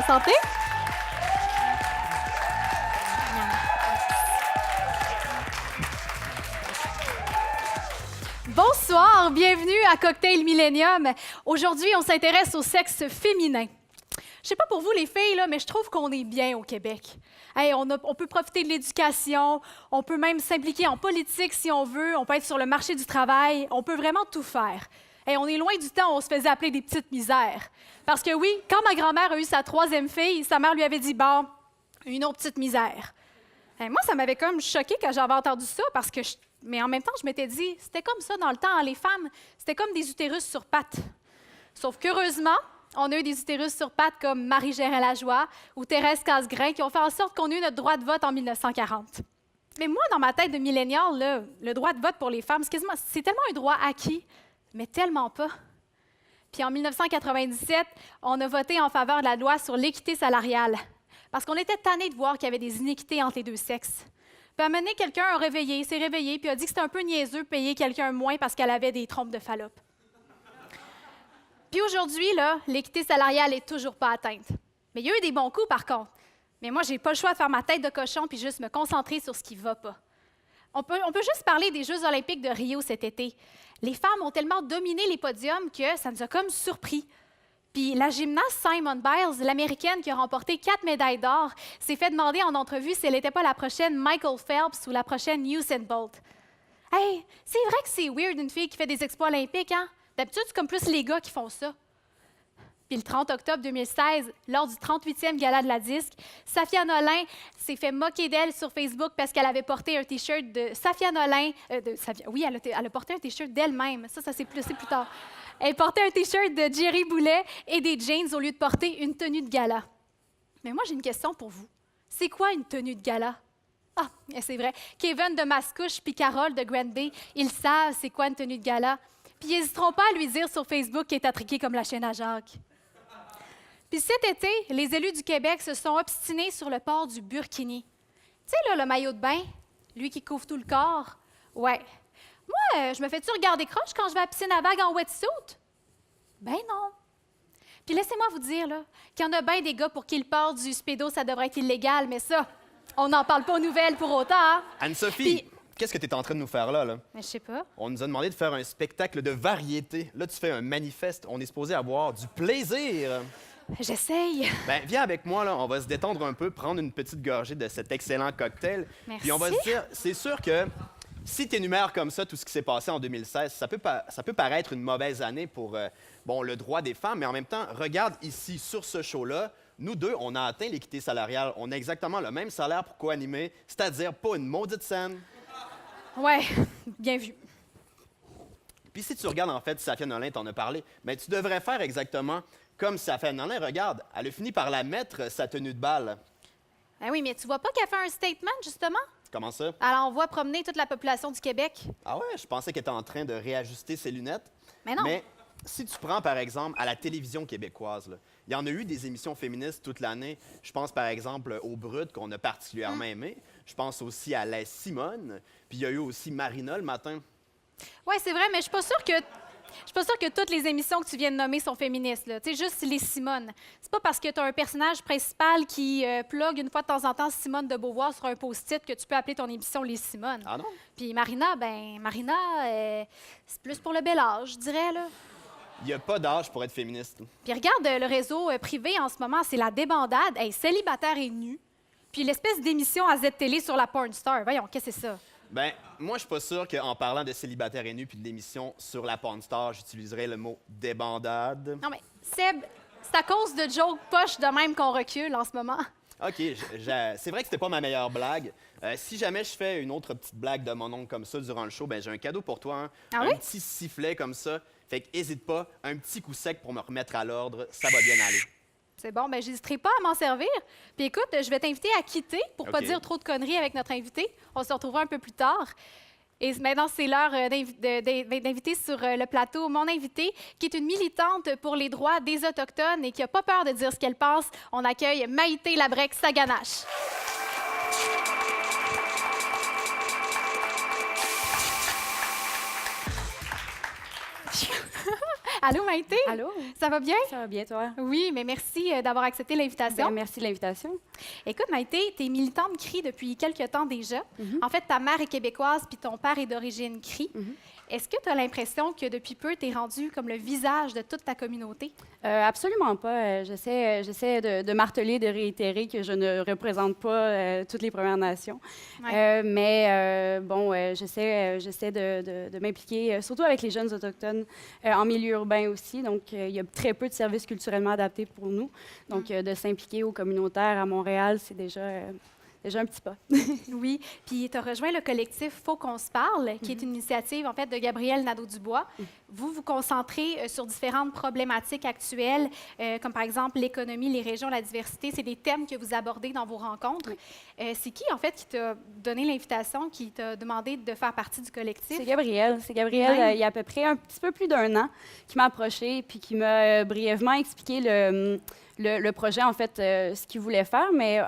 santé. Bonsoir, bienvenue à Cocktail Millennium. Aujourd'hui, on s'intéresse au sexe féminin. Je sais pas pour vous les filles, là, mais je trouve qu'on est bien au Québec. Hey, on peut profiter de l'éducation, on peut même s'impliquer en politique si on veut, on peut être sur le marché du travail, on peut vraiment tout faire. Hey, on est loin du temps où on se faisait appeler des petites misères. Parce que oui, quand ma grand-mère a eu sa troisième fille, sa mère lui avait dit « Bon, une autre petite misère ». Moi, ça m'avait comme choquée quand j'avais entendu ça, parce que mais en même temps, je m'étais dit, c'était comme ça dans le temps, hein, les femmes, c'était comme des utérus sur pattes. Sauf qu'heureusement, on a eu des utérus sur pattes comme Marie-Gérald Lajoie ou Thérèse Casgrain qui ont fait en sorte qu'on ait eu notre droit de vote en 1940. Mais moi, dans ma tête de millénial, là, le droit de vote pour les femmes, c'est tellement un droit acquis, mais tellement pas. Puis en 1997, on a voté en faveur de la loi sur l'équité salariale, parce qu'on était tannés de voir qu'il y avait des inéquités entre les deux sexes. Puis à un moment donné, quelqu'un s'est réveillé, puis a dit que c'était un peu niaiseux de payer quelqu'un moins parce qu'elle avait des trompes de Fallope. Puis aujourd'hui, là, l'équité salariale n'est toujours pas atteinte. Mais il y a eu des bons coups, par contre. Mais moi, j'ai pas le choix de faire ma tête de cochon puis juste me concentrer sur ce qui va pas. On peut juste parler des Jeux olympiques de Rio cet été. Les femmes ont tellement dominé les podiums que ça nous a comme surpris. Puis la gymnaste Simone Biles, l'Américaine qui a remporté 4 médailles d'or, s'est fait demander en entrevue si elle n'était pas la prochaine Michael Phelps ou la prochaine Usain Bolt. Hey, c'est vrai que c'est weird une fille qui fait des exploits olympiques, hein? D'habitude, c'est comme plus les gars qui font ça. Puis le 30 octobre 2016, lors du 38e gala de la disque, Safia Nolin s'est fait moquer d'elle sur Facebook parce qu'elle avait porté un T-shirt de Safia Nolin. Oui, elle a porté un T-shirt d'elle-même. Ça s'est plus tard. Elle portait un T-shirt de Jerry Boulet et des jeans au lieu de porter une tenue de gala. Mais moi, j'ai une question pour vous. C'est quoi une tenue de gala? Ah, c'est vrai. Kevin de Mascouche puis Carole de Grand Bay, ils savent c'est quoi une tenue de gala. Puis ils n'hésiteront pas à lui dire sur Facebook qu'elle est attriquée comme la chaîne à Jacques. Puis cet été, les élus du Québec se sont obstinés sur le port du burkini. Tu sais, là, le maillot de bain, lui qui couvre tout le corps. Ouais. Moi, je me fais-tu regarder croche quand je vais à la piscine à vagues en wetsuit? Ben non. Puis laissez-moi vous dire, là, qu'il y en a bien des gars pour qui le port du spédo, ça devrait être illégal, mais ça, on n'en parle pas aux nouvelles pour autant, hein? Anne-Sophie, qu'est-ce que tu es en train de nous faire là? Mais je sais pas. On nous a demandé de faire un spectacle de variété. Là, tu fais un manifeste. On est supposé avoir du plaisir. J'essaye. Ben, viens avec moi, là. On va se détendre un peu, prendre une petite gorgée de cet excellent cocktail. Merci. Puis on va se dire, c'est sûr que si tu énumères comme ça tout ce qui s'est passé en 2016, ça peut paraître une mauvaise année pour le droit des femmes, mais en même temps, regarde ici, sur ce show-là, nous deux, on a atteint l'équité salariale. On a exactement le même salaire pour co-animer, c'est-à-dire pas une maudite scène. Ouais, bien vu. Puis si tu regardes, en fait, Safia Nolin t'en a parlé, mais tu devrais faire exactement comme Safia Nolin. Regarde, elle a fini par la mettre, sa tenue de bal. Ben oui, mais tu vois pas qu'elle fait un statement, justement? Comment ça? Elle envoie promener toute la population du Québec. Ah ouais, je pensais qu'elle était en train de réajuster ses lunettes. Mais non. Mais si tu prends, par exemple, à la télévision québécoise, là, il y en a eu des émissions féministes toute l'année. Je pense, par exemple, au Brut, qu'on a particulièrement aimé. Je pense aussi à la Simone. Puis il y a eu aussi Marina le matin. Oui, c'est vrai, mais je suis pas sûre que toutes les émissions que tu viens de nommer sont féministes. Tu sais, juste les Simone. C'est pas parce que tu as un personnage principal qui plug une fois de temps en temps Simone de Beauvoir sur un post-it que tu peux appeler ton émission Les Simone. Ah non? Puis Marina, c'est plus pour le bel âge, je dirais, là. Il n'y a pas d'âge pour être féministe. Puis regarde le réseau privé en ce moment, c'est la débandade. Hey, célibataire et nu. Puis l'espèce d'émission à Z-Télé sur la porn star. Voyons, qu'est-ce que c'est ça? Ben, moi, je suis pas sûr qu'en parlant de célibataire et nu puis de l'émission sur la porn star, j'utiliserais le mot débandade. Non, mais Seb, c'est à cause de jokes poches de même qu'on recule en ce moment. OK, c'est vrai que c'était pas ma meilleure blague. Si jamais je fais une autre petite blague de mon oncle comme ça durant le show, ben j'ai un cadeau pour toi. Hein? Ah un oui? petit sifflet comme ça. Fait que hésite pas, un petit coup sec pour me remettre à l'ordre, ça va bien aller. C'est bon, ben j'hésiterai pas à m'en servir. Puis écoute, je vais t'inviter à quitter pour pas OK. dire trop de conneries avec notre invité. On se retrouvera un peu plus tard. Et maintenant, c'est l'heure d'inviter sur le plateau mon invitée, qui est une militante pour les droits des Autochtones et qui n'a pas peur de dire ce qu'elle pense. On accueille Maïté Labrec-Saganache. Allô, Maïté? Allô? Ça va bien? Ça va bien, toi? Oui, mais merci d'avoir accepté l'invitation. Ben, merci de l'invitation. Écoute, Maïté, tu es militante CRI depuis quelques temps déjà. En fait, ta mère est québécoise puis ton père est d'origine CRI. Est-ce que tu as l'impression que depuis peu, tu es rendu comme le visage de toute ta communauté? Absolument pas. J'essaie de marteler, de réitérer que je ne représente pas toutes les Premières Nations. Ouais. J'essaie de m'impliquer, surtout avec les jeunes autochtones, en milieu urbain aussi. Donc, il y a très peu de services culturellement adaptés pour nous. Donc, de s'impliquer au communautaire à Montréal, c'est déjà un petit pas. Oui, puis tu as rejoint le collectif Faut qu'on se parle, qui est une initiative en fait de Gabriel Nadeau-Dubois. Vous vous concentrez sur différentes problématiques actuelles, comme par exemple l'économie, les régions, la diversité. C'est des thèmes que vous abordez dans vos rencontres. C'est qui en fait qui t'a donné l'invitation, qui t'a demandé de faire partie du collectif? C'est Gabriel. Il y a à peu près un petit peu plus d'un an, qui m'a approché puis qui m'a brièvement expliqué le projet, en fait, ce qu'il voulait faire, mais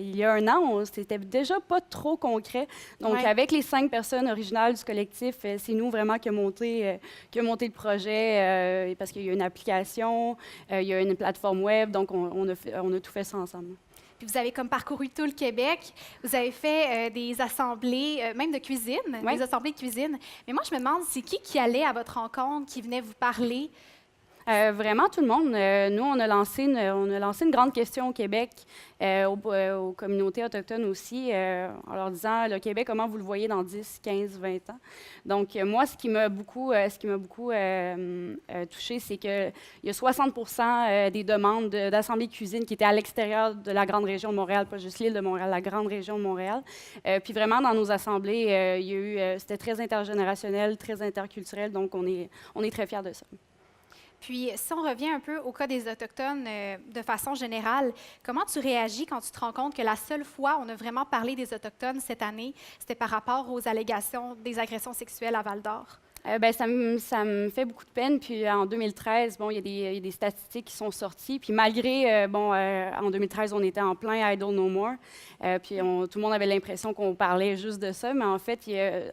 il y a un an, c'était déjà pas trop concret. Donc, avec les 5 personnes originales du collectif, c'est nous vraiment qui a monté le projet, parce qu'il y a une application, il y a une plateforme web, donc on a tout fait ça ensemble. Puis vous avez comme parcouru tout le Québec. Vous avez fait des assemblées, même de cuisine, des assemblées de cuisine. Mais moi, je me demande, c'est qui allait à votre rencontre, qui venait vous parler? Vraiment tout le monde. Nous, on a lancé une grande question au Québec, aux communautés autochtones aussi, en leur disant, le Québec, comment vous le voyez dans 10, 15, 20 ans? Donc, moi, ce qui m'a beaucoup touchée, c'est qu'il y a 60% des demandes d'assemblées de cuisine qui étaient à l'extérieur de la grande région de Montréal, pas juste l'île de Montréal, la grande région de Montréal. Puis vraiment, dans nos assemblées, c'était très intergénérationnel, très interculturel, donc on est très fiers de ça. Puis, si on revient un peu au cas des Autochtones de façon générale, comment tu réagis quand tu te rends compte que la seule fois où on a vraiment parlé des Autochtones cette année, c'était par rapport aux allégations des agressions sexuelles à Val-d'Or? Ça me fait beaucoup de peine. Puis en 2013, il y a des statistiques qui sont sorties. Puis malgré, en 2013, on était en plein Idle No More. Puis tout le monde avait l'impression qu'on parlait juste de ça. Mais en fait,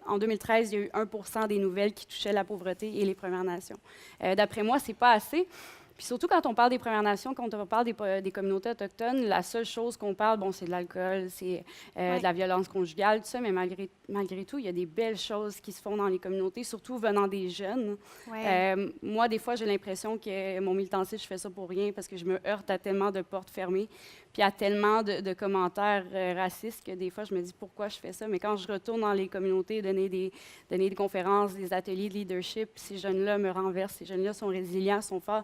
en 2013, il y a eu 1% des nouvelles qui touchaient la pauvreté et les Premières Nations. D'après moi, c'est pas assez. Puis surtout quand on parle des Premières Nations, quand on parle des communautés autochtones, la seule chose qu'on parle, c'est de l'alcool, c'est de la violence conjugale, tout ça, mais malgré tout, il y a des belles choses qui se font dans les communautés, surtout venant des jeunes. Moi, des fois, j'ai l'impression que mon militantisme, je fais ça pour rien parce que je me heurte à tellement de portes fermées, puis à tellement de commentaires racistes que des fois, je me dis pourquoi je fais ça. Mais quand je retourne dans les communautés, donner des conférences, des ateliers de leadership, ces jeunes-là me renversent, ces jeunes-là sont résilients, sont forts.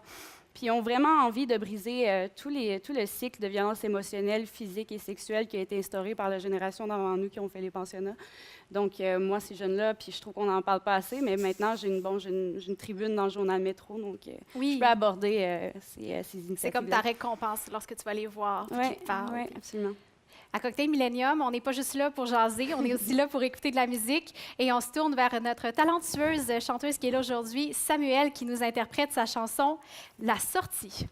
Puis ils ont vraiment envie de briser tout le cycle de violence émotionnelle, physique et sexuelle qui a été instauré par la génération d'avant nous qui ont fait les pensionnats. Donc, moi, ces jeunes-là, puis je trouve qu'on n'en parle pas assez, mais maintenant, j'ai une tribune dans le journal Métro, donc je peux aborder ces initiatives. C'est comme ta récompense lorsque tu vas les voir, qu'ils te parlent. Oui, absolument. À Cocktail Millennium, on n'est pas juste là pour jaser, on est aussi là pour écouter de la musique. Et on se tourne vers notre talentueuse chanteuse qui est là aujourd'hui, Samuel, qui nous interprète sa chanson « La sortie ».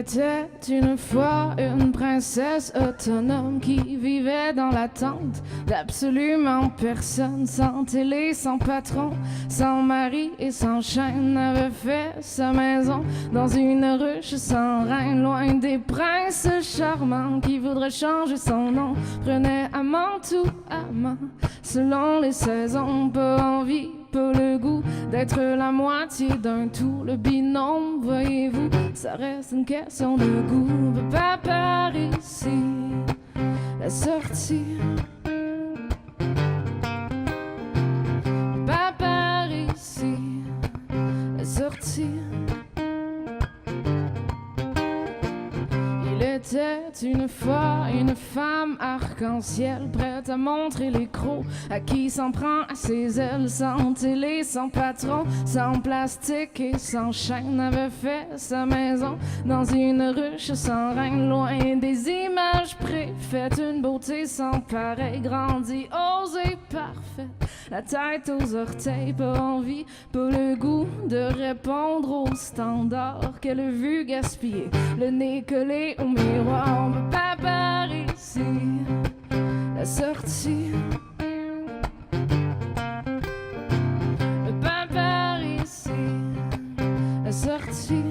C'était une fois une princesse autonome qui vivait dans l'attente d'absolument personne, sans télé, sans patron, sans mari et sans chaîne, avait fait sa maison dans une ruche sans reine, loin des princes charmants qui voudraient changer son nom, prenait amant tout amant, selon les saisons, pas envie, pas le goût d'être la moitié d'un tout, le binôme, voyez-vous, ça reste une question de goût. Pas par ici, la sortie. Pas par ici, la sortie. Il était une fois une femme arc-en-ciel, prête à montrer les crocs, à qui s'en prend à ses ailes, sans télé, sans patron, sans plastique et sans chaîne, avait fait sa maison dans une ruche sans reine, loin des images visage préfait, une beauté sans pareil, grandiose et parfaite. La tête aux orteils, pas envie, pas le goût de répondre aux standards qu'elle a vu gaspiller. Le nez collé au miroir, on peut pas par ici. La sortie. Pas par ici. La sortie.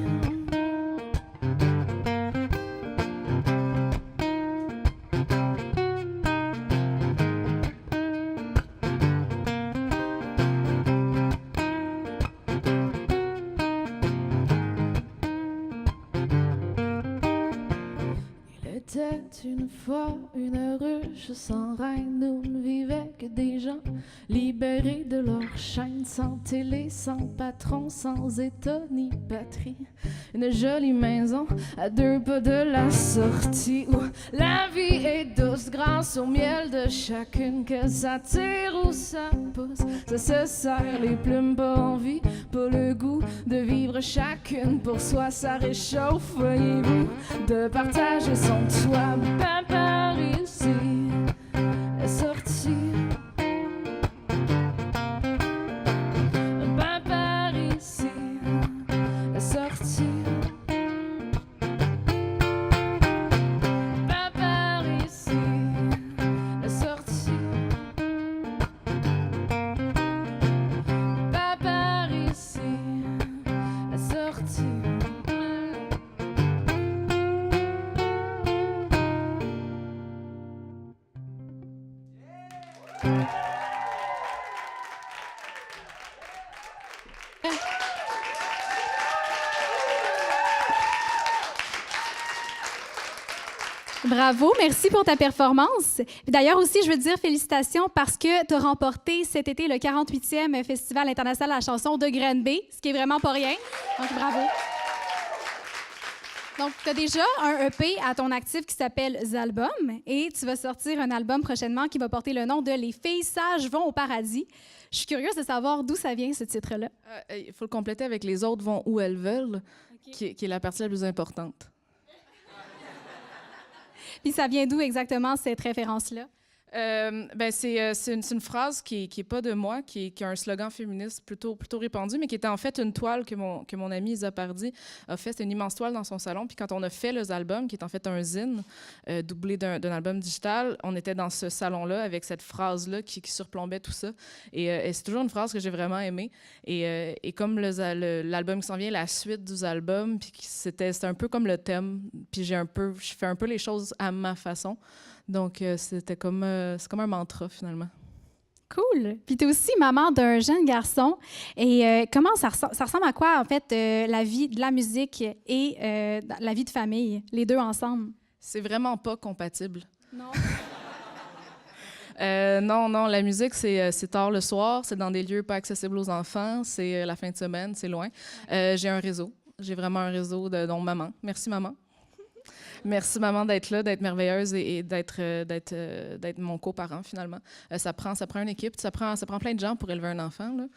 C'était une fois une ruche sans reine où ne vivaient que des gens libérés de leur chaîne, sans télé, sans patron, sans état ni patrie. Une jolie maison à 2 pas de la sortie où la vie est douce grâce au miel de chacune, que ça tire ou ça pousse, ça se serre les plumes, pas envie, pas le goût de vivre chacune pour soi, ça réchauffe, voyez-vous, de partager son toit. Pas par ici, la sortie. Pas par ici, la sortie. Pas par ici, la sortie. Pas par ici, la sortie. Bravo, merci pour ta performance. D'ailleurs aussi, je veux te dire félicitations parce que tu as remporté cet été le 48e Festival international de la chanson de Granby, ce qui est vraiment pas rien. Donc, bravo. Donc, tu as déjà un EP à ton actif qui s'appelle Zalbum et tu vas sortir un album prochainement qui va porter le nom de Les filles sages vont au paradis. Je suis curieuse de savoir d'où ça vient, ce titre-là. Il faut le compléter avec Les autres vont où elles veulent, qui est la partie la plus importante. Puis ça vient d'où exactement cette référence-là? C'est une phrase qui est pas de moi, qui a un slogan féministe plutôt répandu, mais qui était en fait une toile que mon ami Isa Pardy a fait. C'est une immense toile dans son salon. Puis quand on a fait les albums, qui est en fait un zine doublé d'un album digital, on était dans ce salon-là avec cette phrase-là qui surplombait tout ça. Et c'est toujours une phrase que j'ai vraiment aimée. Et comme l'album qui s'en vient, la suite du album, puis c'était un peu comme le thème. Puis je fais un peu les choses à ma façon. Donc, c'est comme un mantra, finalement. Cool. Puis tu es aussi maman d'un jeune garçon. Et comment ça ressemble à quoi, en fait, la vie de la musique et la vie de famille, les deux ensemble? C'est vraiment pas compatible. Non. Non, la musique, c'est tard le soir, c'est dans des lieux pas accessibles aux enfants, c'est la fin de semaine, c'est loin. J'ai un réseau. J'ai vraiment un réseau dont maman. Merci, maman. Merci, maman, d'être là, d'être merveilleuse et d'être mon coparent, finalement. Ça prend une équipe, ça prend plein de gens pour élever un enfant. Là. Ouais.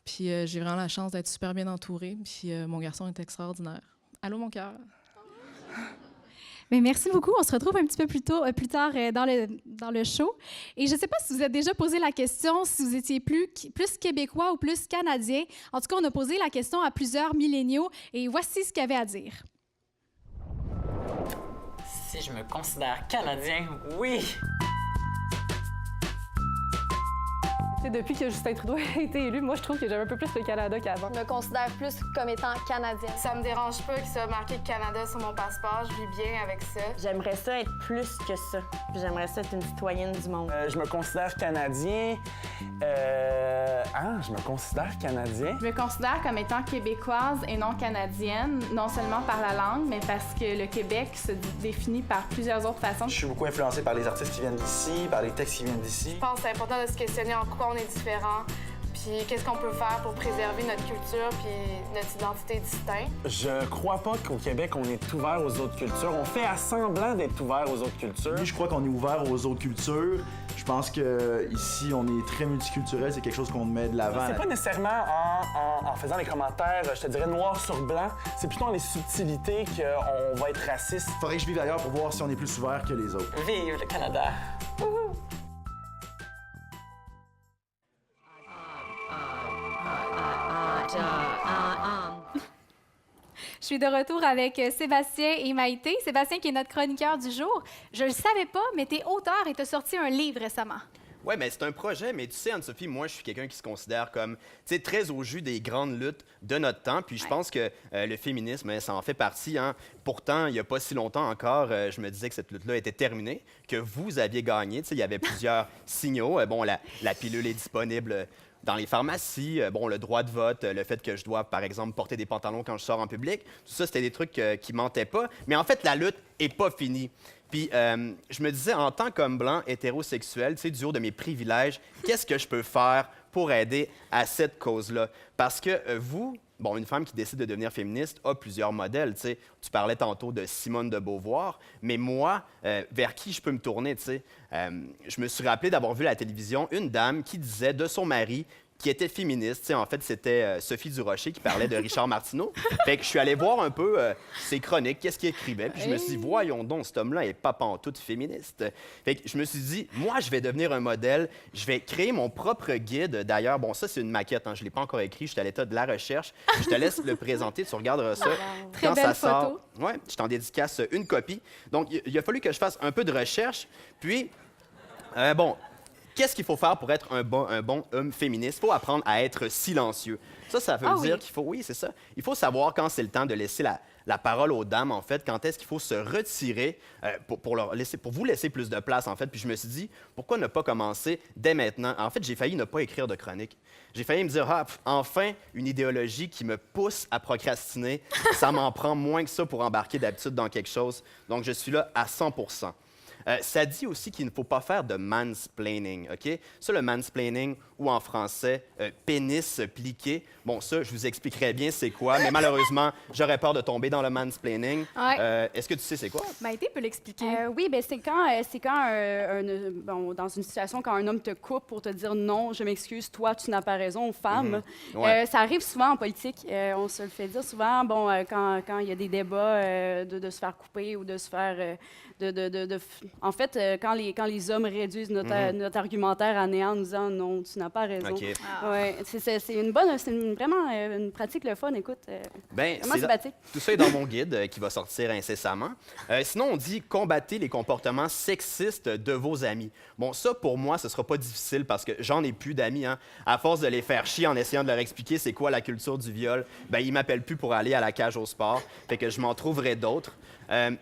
Puis j'ai vraiment la chance d'être super bien entourée. Puis mon garçon est extraordinaire. Allô, mon cœur? Mais merci beaucoup. On se retrouve un petit peu plus tard dans le show. Et je ne sais pas si vous êtes déjà posé la question si vous étiez plus québécois ou plus canadien. En tout cas, on a posé la question à plusieurs milléniaux et voici ce qu'il y avait à dire. Si je me considère canadien, oui! Depuis que Justin Trudeau a été élu, moi, je trouve que j'aime un peu plus le Canada qu'avant. Je me considère plus comme étant canadienne. Ça me dérange pas qu'il soit marqué Canada sur mon passeport. Je vis bien avec ça. J'aimerais ça être plus que ça. J'aimerais ça être une citoyenne du monde. Je me considère canadien. Je me considère canadien. Je me considère comme étant québécoise et non canadienne, non seulement par la langue, mais parce que le Québec se définit par plusieurs autres façons. Je suis beaucoup influencé par les artistes qui viennent d'ici, par les textes qui viennent d'ici. Je pense que c'est important de se questionner en quoi on est différent, Puis qu'est-ce qu'on peut faire pour préserver notre culture puis notre identité distincte? Je crois pas qu'au Québec, on est ouvert aux autres cultures. On fait à semblant d'être ouvert aux autres cultures. Oui, je crois qu'on est ouvert aux autres cultures. Je pense qu'ici, on est très multiculturel. C'est quelque chose qu'on met de l'avant. C'est pas nécessairement en faisant les commentaires, je te dirais, noir sur blanc. C'est plutôt dans les subtilités qu'on va être raciste. Faudrait que je vive ailleurs pour voir si on est plus ouvert que les autres. Vive le Canada! Je suis de retour avec Sébastien et Maïté. Sébastien qui est notre chroniqueur du jour. Je le savais pas, mais t'es auteur et t'as sorti un livre récemment. Oui, mais c'est un projet, mais tu sais, Anne-Sophie, moi, je suis quelqu'un qui se considère comme, tu sais, très au jus des grandes luttes de notre temps. Puis je pense que le féminisme, ça en fait partie. Hein. Pourtant, il n'y a pas si longtemps encore, je me disais que cette lutte-là était terminée, que vous aviez gagné. Tu sais, il y avait plusieurs signaux. Bon, la pilule est disponible dans les pharmacies, bon, le droit de vote, le fait que je dois, par exemple, porter des pantalons quand je sors en public, tout ça, c'était des trucs qui mentaient pas. Mais en fait, la lutte n'est pas finie. Puis je me disais, en tant qu'homme blanc hétérosexuel, tu sais, du haut de mes privilèges, qu'est-ce que je peux faire pour aider à cette cause-là? Parce que vous, bon, une femme qui décide de devenir féministe a plusieurs modèles, tu sais. Tu parlais tantôt de Simone de Beauvoir, mais moi, vers qui je peux me tourner, tu sais? Je me suis rappelé d'avoir vu à la télévision une dame qui disait de son mari qui était féministe. T'sais, en fait, c'était Sophie Durocher qui parlait de Richard Martineau. Fait que je suis allé voir un peu ses chroniques, qu'est-ce qu'il écrivait. Puis je me suis dit, voyons donc, cet homme-là n'est pas pantoute féministe. Fait que je me suis dit, moi, je vais devenir un modèle. Je vais créer mon propre guide. D'ailleurs, bon, ça, c'est une maquette. Hein, je ne l'ai pas encore écrit. Je suis à l'état de la recherche. Je te laisse le présenter. Tu regarderas ça. Très quand belle ça sort. photo. Ouais, je t'en dédicace une copie. Donc, il a fallu que je fasse un peu de recherche. Puis, bon... Qu'est-ce qu'il faut faire pour être un bon homme féministe? Il faut apprendre à être silencieux. Ça veut dire qu'il faut... Oui, c'est ça. Il faut savoir quand c'est le temps de laisser la parole aux dames, en fait. Quand est-ce qu'il faut se retirer pour vous laisser plus de place, en fait. Puis je me suis dit, pourquoi ne pas commencer dès maintenant? En fait, j'ai failli ne pas écrire de chronique. J'ai failli me dire, enfin, une idéologie qui me pousse à procrastiner. Ça m'en prend moins que ça pour embarquer d'habitude dans quelque chose. Donc, je suis là à 100%. Ça dit aussi qu'il ne faut pas faire de mansplaining, OK? Ça, le mansplaining, ou en français, pénis pliqué. Bon, ça, je vous expliquerai bien c'est quoi, mais malheureusement, j'aurais peur de tomber dans le mansplaining. Ouais. Est-ce que tu sais c'est quoi? Maïté peut l'expliquer. Oui, bien, c'est quand bon, dans une situation, quand un homme te coupe pour te dire non, je m'excuse, toi, tu n'as pas raison, femme. Ouais. Ça arrive souvent en politique. On se le fait dire souvent, bon, quand il y a des débats de se faire couper ou de se faire... En fait, quand les hommes réduisent notre argumentaire à néant en nous disant non, tu n'as pas raison. OK. Ouais, c'est vraiment une pratique le fun, écoute. Vraiment sympathique. Tout ça est dans mon guide qui va sortir incessamment. Sinon, on dit combattez les comportements sexistes de vos amis. Bon, ça, pour moi, ce sera pas difficile parce que j'en ai plus d'amis. Hein. À force de les faire chier en essayant de leur expliquer c'est quoi la culture du viol, ben ils m'appellent plus pour aller à la cage au sport. Fait que je m'en trouverai d'autres.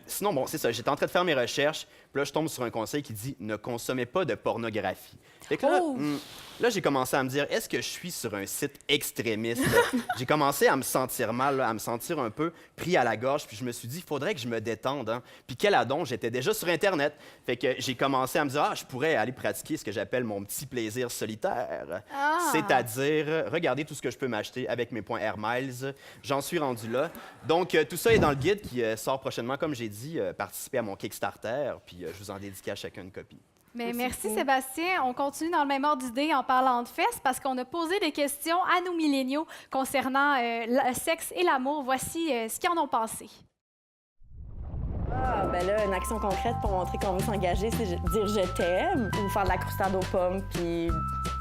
Sinon, bon, c'est ça. J'étais en train de faire mes recherches, puis là, je tombe sur un conseil qui dit « Ne consommez pas de pornographie ». Fait que là, j'ai commencé à me dire « Est-ce que je suis sur un site extrémiste? » J'ai commencé à me sentir mal, à me sentir un peu pris à la gorge, puis je me suis dit « Il faudrait que je me détende. Hein. » Puis quel adon, j'étais déjà sur Internet. Fait que j'ai commencé à me dire « Ah, je pourrais aller pratiquer ce que j'appelle mon petit plaisir solitaire. C'est-à-dire regarder tout ce que je peux m'acheter avec mes points Air Miles. J'en suis rendu là. Donc, tout ça est dans le guide qui sort prochainement, comme j'ai dit, participer à mon Kickstarter, puis je vous en dédicace chacun une copie. Mais merci Sébastien. On continue dans le même ordre d'idée en parlant de fesses parce qu'on a posé des questions à nos milléniaux concernant le sexe et l'amour. Voici ce qu'ils en ont pensé. Ben là, une action concrète pour montrer qu'on veut s'engager, c'est dire je t'aime ou faire de la croustade aux pommes puis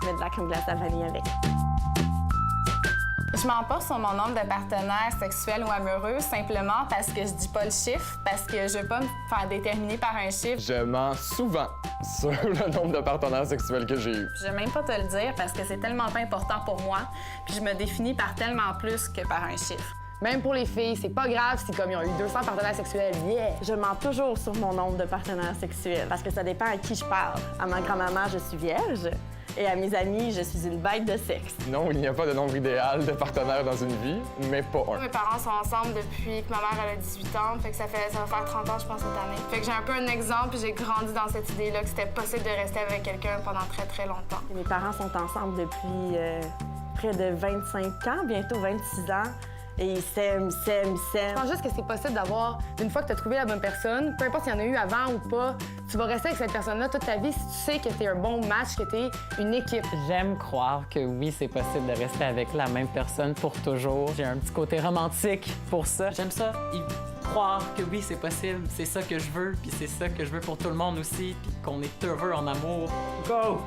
mettre de la crème glacée à la vanille avec. Je m'en pas sur mon nombre de partenaires sexuels ou amoureux simplement parce que je dis pas le chiffre, parce que je veux pas me faire déterminer par un chiffre. Je mens souvent sur le nombre de partenaires sexuels que j'ai eu. Je vais même pas te le dire parce que c'est tellement pas important pour moi, puis je me définis par tellement plus que par un chiffre. Même pour les filles, c'est pas grave si comme ils ont eu 200 partenaires sexuels. Yeah! Je mens toujours sur mon nombre de partenaires sexuels parce que ça dépend à qui je parle. À ma grand-maman, je suis vierge. Et à mes amis, je suis une bête de sexe. Non, il n'y a pas de nombre idéal de partenaire dans une vie, mais pas un. Mes parents sont ensemble depuis que ma mère elle a 18 ans, fait que ça va faire 30 ans, je pense, cette année. Fait que j'ai un peu un exemple, puis j'ai grandi dans cette idée-là que c'était possible de rester avec quelqu'un pendant très, très longtemps. Mes parents sont ensemble depuis près de 25 ans, bientôt 26 ans. Et ils s'aiment. Je pense juste que c'est possible d'avoir, une fois que tu as trouvé la bonne personne, peu importe s'il y en a eu avant ou pas, tu vas rester avec cette personne-là toute ta vie si tu sais que tu es un bon match, que tu es une équipe. J'aime croire que oui, c'est possible de rester avec la même personne pour toujours. J'ai un petit côté romantique pour ça. J'aime ça, croire que oui, c'est possible. C'est ça que je veux, puis c'est ça que je veux pour tout le monde aussi, puis qu'on est heureux en amour. Go!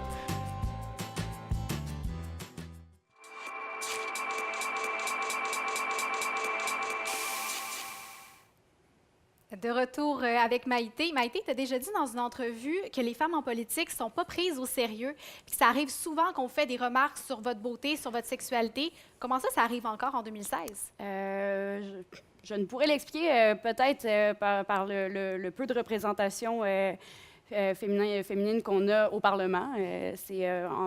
De retour avec Maïté. Maïté, tu as déjà dit dans une entrevue que les femmes en politique ne sont pas prises au sérieux, puis que ça arrive souvent qu'on fait des remarques sur votre beauté, sur votre sexualité. Comment ça arrive encore en 2016? Je ne pourrais l'expliquer peut-être par le peu de représentation féminine qu'on a au Parlement.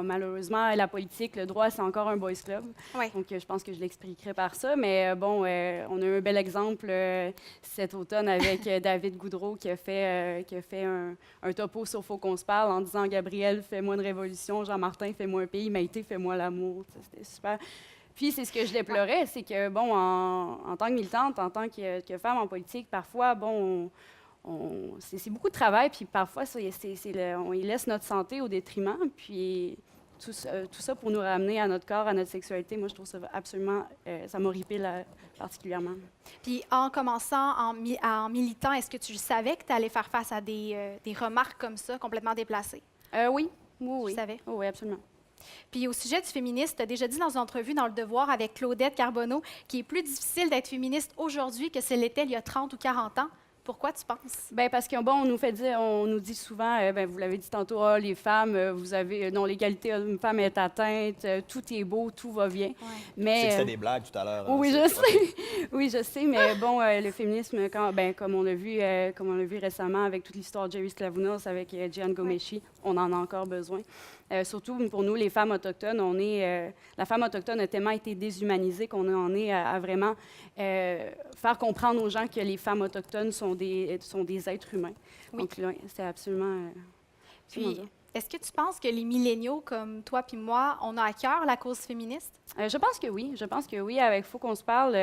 Malheureusement, la politique, le droit, c'est encore un boys club. Ouais. Donc, je pense que je l'expliquerai par ça. Mais bon, on a eu un bel exemple cet automne avec David Goudreau qui a fait un topo sur Faut qu'on se parle en disant « Gabriel, fais-moi une révolution. Jean-Martin, fais-moi un pays. Maïté, fais-moi l'amour. » C'était super. Puis, c'est ce que je déplorais, c'est que, bon, en tant que militante, en tant que femme en politique, parfois, bon, c'est beaucoup de travail, puis parfois, on y laisse notre santé au détriment, puis tout ça pour nous ramener à notre corps, à notre sexualité. Moi, je trouve ça absolument, ça m'horripile particulièrement. Puis en commençant, en militant, est-ce que tu savais que tu allais faire face à des remarques comme ça, complètement déplacées? Oui. Tu savais? Oui, absolument. Puis au sujet du féminisme, tu as déjà dit dans une entrevue dans Le Devoir avec Claudette Carbonneau qu'il est plus difficile d'être féministe aujourd'hui que ce l'était il y a 30 ou 40 ans. Pourquoi tu penses? Bien, parce qu'on on nous dit souvent, vous l'avez dit tantôt, les femmes, l'égalité homme-femme est atteinte, tout est beau, tout va bien. Ouais. Mais c'est que c'était des blagues tout à l'heure. Oui, je sais. Oui, je sais, mais bon, le féminisme, comme on l'a vu récemment avec toute l'histoire de Jerry Sklavounos, avec Gian Gomeshi, on en a encore besoin. Surtout pour nous, les femmes autochtones, la femme autochtone a tellement été déshumanisée qu'on en est à vraiment faire comprendre aux gens que les femmes autochtones sont des êtres humains. Oui. Donc là, c'est absolument... Puis, est-ce que tu penses que les milléniaux comme toi puis moi, on a à cœur la cause féministe? Je pense que oui. Je pense que oui. Avec Faut qu'on se parle,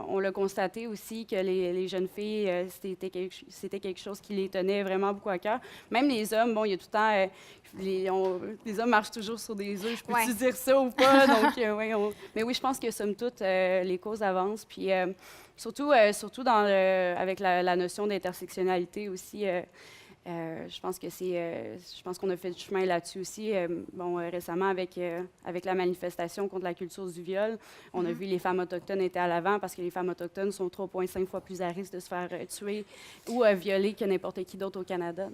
on l'a constaté aussi que les jeunes filles, c'était quelque chose qui les tenait vraiment beaucoup à cœur. Même les hommes, bon, il y a tout le temps... les hommes marchent toujours sur des œufs. Je peux-tu dire ça ou pas? Donc, mais oui, je pense que, somme toute, les causes avancent. Puis, surtout avec la notion d'intersectionnalité aussi... je pense qu'on a fait du chemin là-dessus aussi. Récemment, avec la manifestation contre la culture du viol, on a vu les femmes autochtones étaient à l'avant parce que les femmes autochtones sont 3,5 fois plus à risque de se faire tuer ou violer que n'importe qui d'autre au Canada.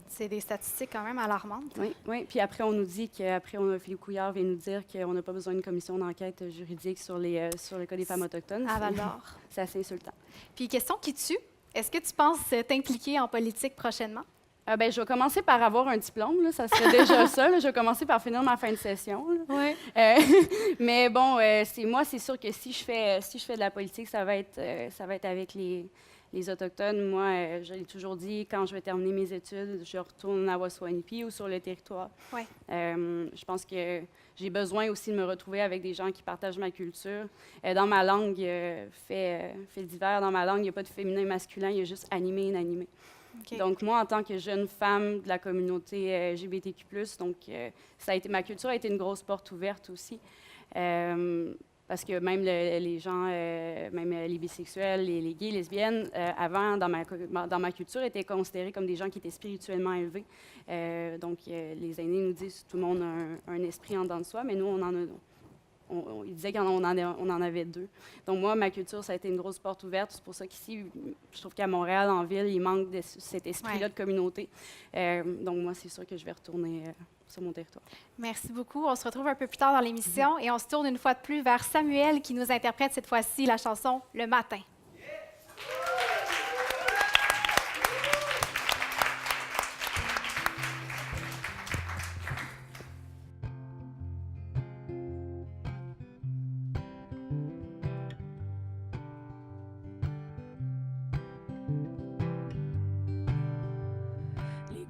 C'est des statistiques quand même alarmantes. Oui. Puis après, on nous dit Philippe Couillard vient nous dire qu'on n'a pas besoin d'une commission d'enquête juridique sur le cas des femmes autochtones. À Val-d'Or. C'est assez insultant. Puis, question qui tue. Est-ce que tu penses t'impliquer en politique prochainement? Je vais commencer par avoir un diplôme, là, ça serait déjà ça. Là. Je vais commencer par finir ma fin de session. Ouais. Mais bon, c'est sûr que si je fais de la politique, ça va être avec les Autochtones. Moi, je l'ai toujours dit, quand je vais terminer mes études, je retourne à Waswanipi ou sur le territoire. Ouais. Je pense que j'ai besoin aussi de me retrouver avec des gens qui partagent ma culture. Dans ma langue, fait divers, dans ma langue, il n'y a pas de féminin et masculin, il y a juste animé et inanimé. Okay. Donc, moi, en tant que jeune femme de la communauté LGBTQ+, donc, ma culture a été une grosse porte ouverte aussi. Parce que même les gens, même les bisexuels, les gays, lesbiennes, avant, dans ma culture, étaient considérés comme des gens qui étaient spirituellement élevés. Donc, les aînés nous disent que tout le monde a un esprit en dedans de soi, mais nous, on en a... Ils disaient qu'on en avait deux. Donc, moi, ma culture, ça a été une grosse porte ouverte. C'est pour ça qu'ici, je trouve qu'à Montréal, en ville, il manque de cet esprit-là de communauté. Donc, moi, c'est sûr que je vais retourner sur mon territoire. Merci beaucoup. On se retrouve un peu plus tard dans l'émission et on se tourne une fois de plus vers Samuel qui nous interprète cette fois-ci la chanson « Le matin ».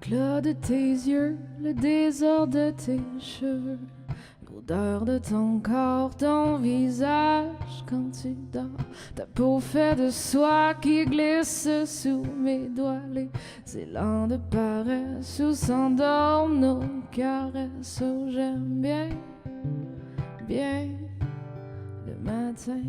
L'éclat de tes yeux, le désordre de tes cheveux, l'odeur de ton corps, ton visage quand tu dors, ta peau faite de soie qui glisse sous mes doigts, les élans de paresse où s'endorment nos caresses. Oh, j'aime bien, bien le matin.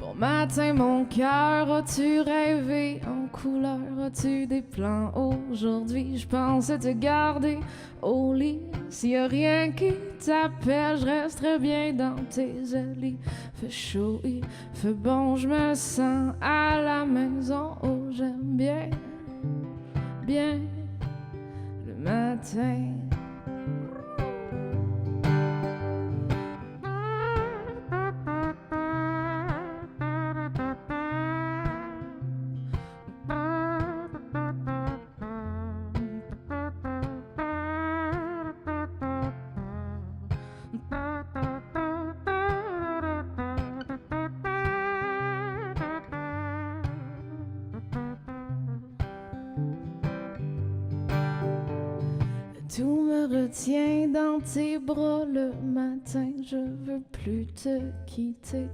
Bon matin, mon cœur, as-tu rêvé en couleur? As-tu des plans aujourd'hui? Je pensais te garder au lit. S'il y a rien qui t'appelle, je resterai bien dans tes ailes. Il fait chaud, il fait bon, je me sens à la maison. Oh, j'aime bien, bien le matin. Tout me retient dans tes bras le matin, je veux plus te quitter.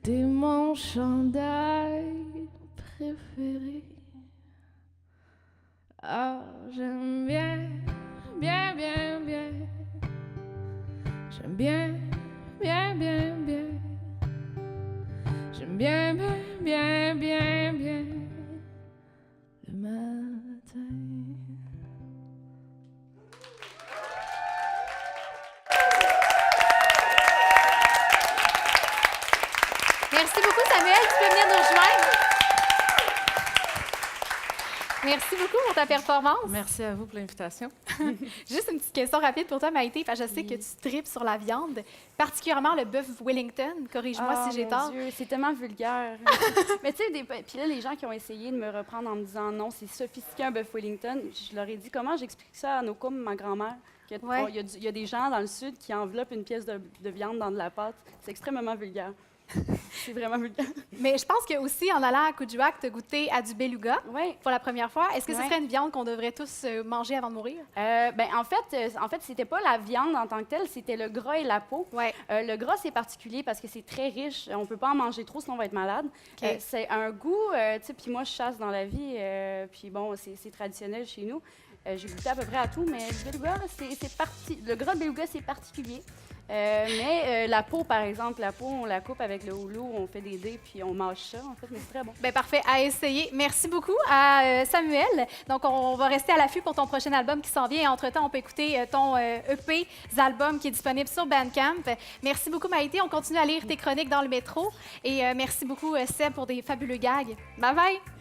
T'es mon chandail préféré. Ah, j'aime bien, bien, bien, bien. J'aime bien, bien, bien, bien. J'aime bien, bien, bien, bien, bien le matin. Merci beaucoup, Samuel. Tu peux venir nous rejoindre. Merci beaucoup pour ta performance. Merci à vous pour l'invitation. Juste une petite question rapide pour toi, Maïté, parce que je sais que tu tripes sur la viande, particulièrement le bœuf Wellington. Corrige-moi si j'ai tort. Dieu, c'est tellement vulgaire. Mais tu sais, puis là, les gens qui ont essayé de me reprendre en me disant non, c'est sophistiqué un bœuf Wellington, je leur ai dit comment j'explique ça à nos comme ma grand-mère. Il y a des gens dans le Sud qui enveloppent une pièce de viande dans de la pâte. C'est extrêmement vulgaire. C'est vraiment vulgaire. Mais je pense que aussi en allant à Kuujjuaq, tu as goûté à du beluga pour la première fois. Est-ce que ce serait une viande qu'on devrait tous manger avant de mourir? En fait, c'était pas la viande en tant que telle, c'était le gras et la peau. Le gras, c'est particulier parce que c'est très riche. On peut pas en manger trop, sinon on va être malade. C'est un goût, tu sais, puis moi, je chasse dans la vie, puis bon, c'est traditionnel chez nous. J'ai goûté à peu près à tout, mais le beluga, le gras de beluga, c'est particulier. Mais la peau, par exemple, on la coupe avec le houlou, on fait des dés, puis on mange ça, en fait, mais c'est très bon. Bien, parfait, à essayer. Merci beaucoup à Samuel. Donc, on va rester à l'affût pour ton prochain album qui s'en vient. Et entre-temps, on peut écouter ton EP, Zalbum, qui est disponible sur Bandcamp. Merci beaucoup, Maïté. On continue à lire tes chroniques dans le métro. Et merci beaucoup, Seb, pour des fabuleux gags. Bye-bye!